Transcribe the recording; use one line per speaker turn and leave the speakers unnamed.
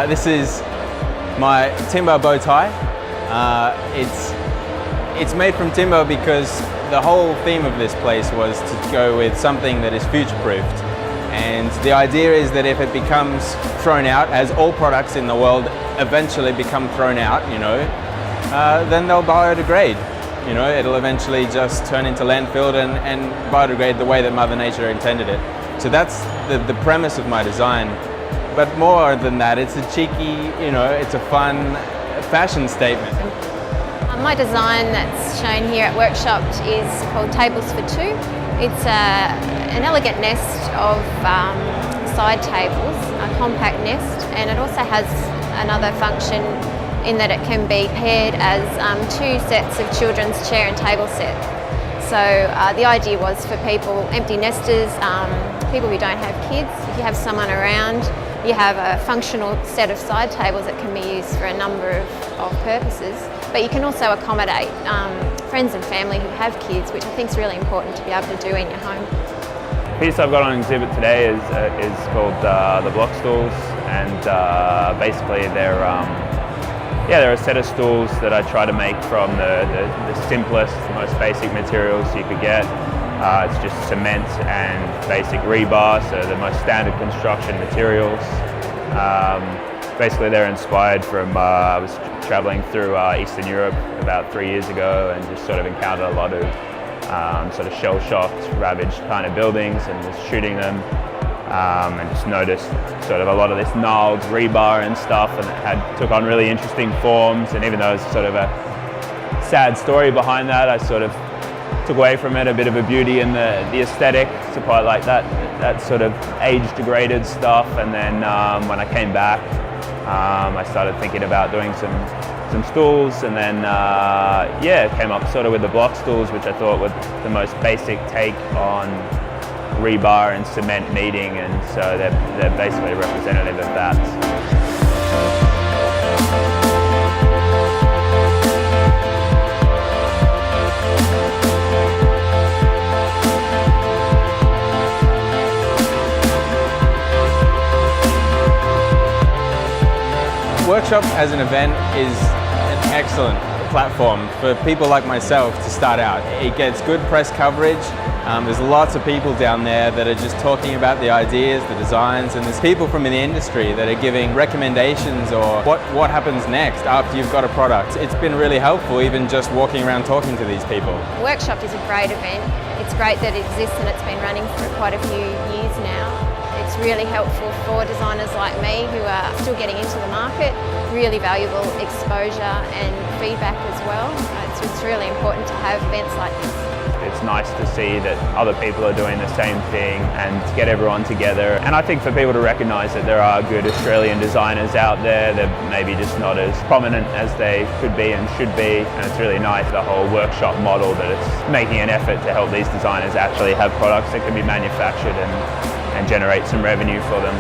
This is my timber bow tie. It's made from timber because the whole theme of this place was to go with something that is future-proofed. And the idea is that if it becomes thrown out, as all products in the world eventually become thrown out, then they'll biodegrade. It'll eventually just turn into landfill and biodegrade the way that Mother Nature intended it. So that's the premise of my design. But more than that, it's a cheeky, it's a fun fashion statement.
My design that's shown here at Workshop is called Tables for Two. It's an elegant nest of side tables, a compact nest, and it also has another function in that it can be paired as two sets of children's chair and table set. So the idea was for people, empty nesters, people who don't have kids, if you have someone around, you have a functional set of side tables that can be used for a number of purposes, but you can also accommodate friends and family who have kids, which I think is really important to be able to do in your home.
The piece I've got on exhibit today is called the block stools, and basically they're a set of stools that I try to make from the simplest, most basic materials you could get. It's just cement and basic rebar, so the most standard construction materials. Basically they're inspired from, I was travelling through Eastern Europe about 3 years ago and just sort of encountered a lot of sort of shell-shocked, ravaged kind of buildings and was shooting them. And just noticed sort of a lot of this gnarled rebar and stuff, and it took on really interesting forms, and even though it's sort of a sad story behind that, I sort of took away from it a bit of a beauty in the aesthetic. So quite like that sort of age-degraded stuff. And then when I came back, I started thinking about doing some stools, and then came up sort of with the block stools, which I thought were the most basic take on rebar and cement meeting, and so they're basically representative of that.
Workshop as an event is an excellent platform for people like myself to start out. It gets good press coverage. There's lots of people down there that are just talking about the ideas, the designs, and there's people from the industry that are giving recommendations or what happens next after you've got a product. It's been really helpful even just walking around talking to these people.
Workshop is a great event. It's great that it exists and it's been running for quite a few years now. It's really helpful for designers like me who are still getting into the market. Really valuable exposure and feedback as well. It's really important to have events like this.
It's nice to see that other people are doing the same thing and to get everyone together. And I think for people to recognise that there are good Australian designers out there, they're maybe just not as prominent as they could be and should be. And it's really nice, the whole workshop model, that it's making an effort to help these designers actually have products that can be manufactured and generate some revenue for them.